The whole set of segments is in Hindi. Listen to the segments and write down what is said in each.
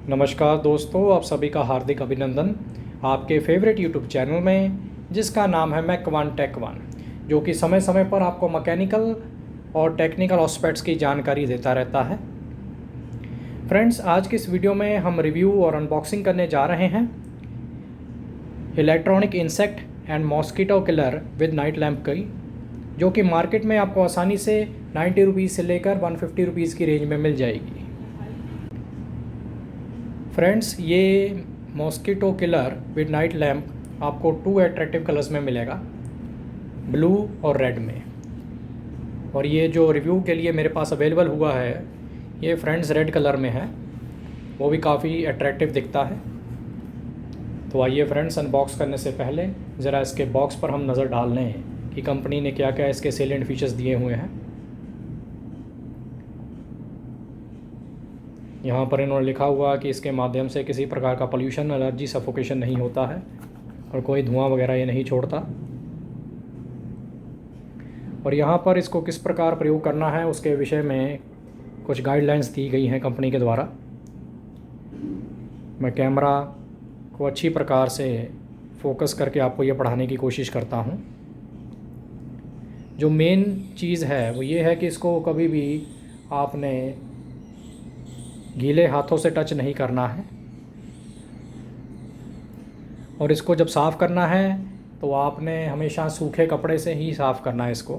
नमस्कार दोस्तों, आप सभी का हार्दिक अभिनंदन आपके फेवरेट यूट्यूब चैनल में, जिसका नाम है मैक1 टेक1, जो कि समय समय पर आपको मैकेनिकल और टेक्निकल एस्पेक्ट्स की जानकारी देता रहता है। फ्रेंड्स, आज की इस वीडियो में हम रिव्यू और अनबॉक्सिंग करने जा रहे हैं electronic insect and mosquito killer with night lamp की, जो कि मार्केट में आपको आसानी से 90 रुपीज़ से लेकर 150 रुपीज़ की रेंज में मिल जाएगी। फ्रेंड्स, ये mosquito killer with night lamp आपको 2 अट्रैक्टिव कलर्स में मिलेगा, ब्लू और रेड में। और ये जो रिव्यू के लिए मेरे पास अवेलेबल हुआ है, ये फ्रेंड्स रेड कलर में है, वो भी काफ़ी अट्रैक्टिव दिखता है। तो आइए फ्रेंड्स, अनबॉक्स करने से पहले ज़रा इसके बॉक्स पर हम नज़र डाल लें कि कंपनी ने क्या क्या इसके सेलेंट फीचर्स दिए हुए हैं। यहाँ पर इन्होंने लिखा हुआ कि इसके माध्यम से किसी प्रकार का पोल्यूशन, एलर्जी, सफोकेशन नहीं होता है और कोई धुआं वगैरह ये नहीं छोड़ता। और यहाँ पर इसको किस प्रकार प्रयोग करना है उसके विषय में कुछ गाइडलाइंस दी गई हैं कंपनी के द्वारा। मैं कैमरा को अच्छी प्रकार से फोकस करके आपको ये पढ़ाने की कोशिश करता हूँ। जो मेन चीज़ है वो ये है कि इसको कभी भी आपने गीले हाथों से टच नहीं करना है, और इसको जब साफ़ करना है तो आपने हमेशा सूखे कपड़े से ही साफ़ करना है इसको।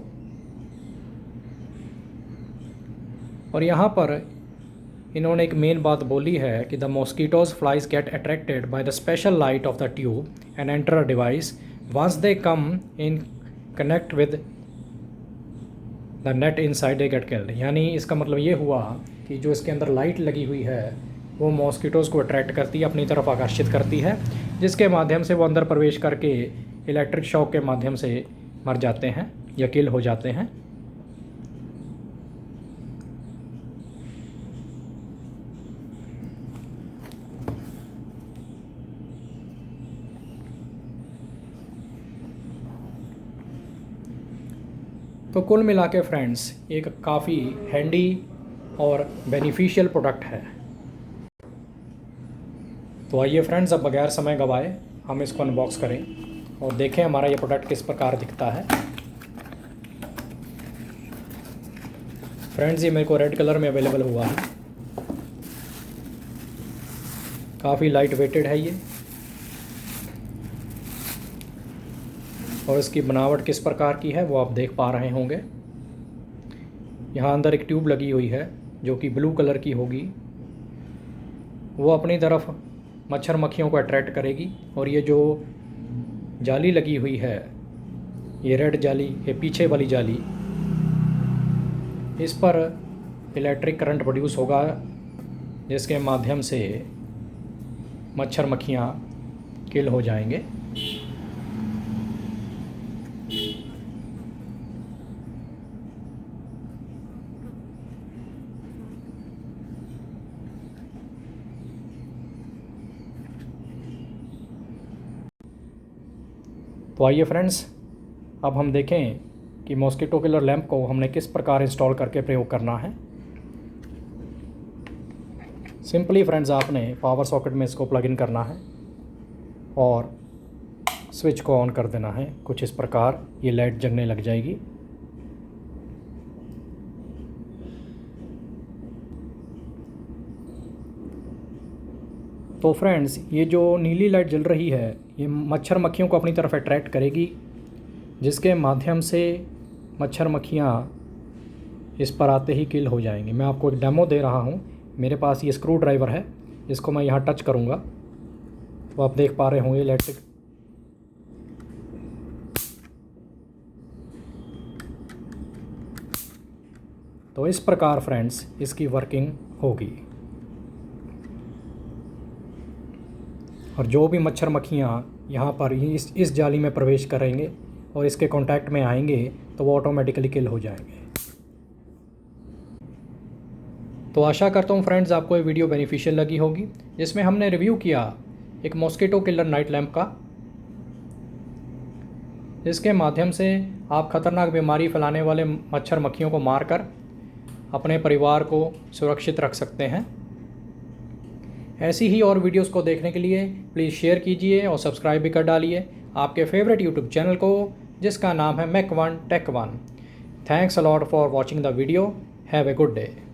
और यहाँ पर इन्होंने एक मेन बात बोली है कि the mosquitoes flies get attracted by the special light of the tube and enter a device once they come in connect with the net inside they get killed. यानी इसका मतलब ये हुआ कि जो इसके अंदर लाइट लगी हुई है वो मॉस्किटोज़ को अट्रैक्ट करती है, अपनी तरफ आकर्षित करती है, जिसके माध्यम से वो अंदर प्रवेश करके इलेक्ट्रिक शॉक के माध्यम से मर जाते हैं या किल हो जाते हैं। तो कुल मिला के फ्रेंड्स, एक काफ़ी हैंडी और बेनिफिशियल प्रोडक्ट है। तो आइए फ्रेंड्स, अब बगैर समय गवाए हम इसको अनबॉक्स करें और देखें हमारा ये प्रोडक्ट किस प्रकार दिखता है। फ्रेंड्स, ये मेरे को रेड कलर में अवेलेबल हुआ है, काफ़ी लाइट वेटेड है ये। और इसकी बनावट किस प्रकार की है वो आप देख पा रहे होंगे। यहाँ अंदर एक ट्यूब लगी हुई है जो कि ब्लू कलर की होगी, वो अपनी तरफ मच्छर मक्खियों को अट्रैक्ट करेगी। और ये जो जाली लगी हुई है, ये रेड जाली, ये पीछे वाली जाली, इस पर इलेक्ट्रिक करंट प्रोड्यूस होगा, जिसके माध्यम से मच्छर मक्खियाँ किल हो जाएंगे। तो आइए फ्रेंड्स, अब हम देखें कि मॉस्किटो किलर लैम्प को हमने किस प्रकार इंस्टॉल करके प्रयोग करना है। सिंपली फ्रेंड्स, आपने पावर सॉकेट में इसको प्लग इन करना है और स्विच को ऑन कर देना है। कुछ इस प्रकार ये लाइट जगने लग जाएगी। तो फ्रेंड्स, ये जो नीली लाइट जल रही है ये मच्छर मक्खियों को अपनी तरफ अट्रैक्ट करेगी, जिसके माध्यम से मच्छर मक्खियाँ इस पर आते ही किल हो जाएंगी। मैं आपको एक डेमो दे रहा हूँ। मेरे पास ये स्क्रू ड्राइवर है, इसको मैं यहाँ टच करूँगा तो आप देख पा रहे होंगे इलेक्ट्रिक। तो इस प्रकार फ्रेंड्स इसकी वर्किंग होगी, और जो भी मच्छर मक्खियाँ यहाँ पर इस जाली में प्रवेश करेंगे और इसके कांटेक्ट में आएंगे तो वो ऑटोमेटिकली किल हो जाएंगे। तो आशा करता हूँ फ्रेंड्स आपको ये वीडियो बेनिफिशियल लगी होगी, जिसमें हमने रिव्यू किया एक मॉस्किटो किलर नाइट लैम्प का, जिसके माध्यम से आप ख़तरनाक बीमारी फैलाने वाले मच्छर मक्खियों को मारकर अपने परिवार को सुरक्षित रख सकते हैं। ऐसी ही और वीडियोस को देखने के लिए प्लीज़ शेयर कीजिए और सब्सक्राइब भी कर डालिए आपके फेवरेट यूट्यूब चैनल को, जिसका नाम है Mech1 Tech1। Thanks a lot for watching the video. Have a good day.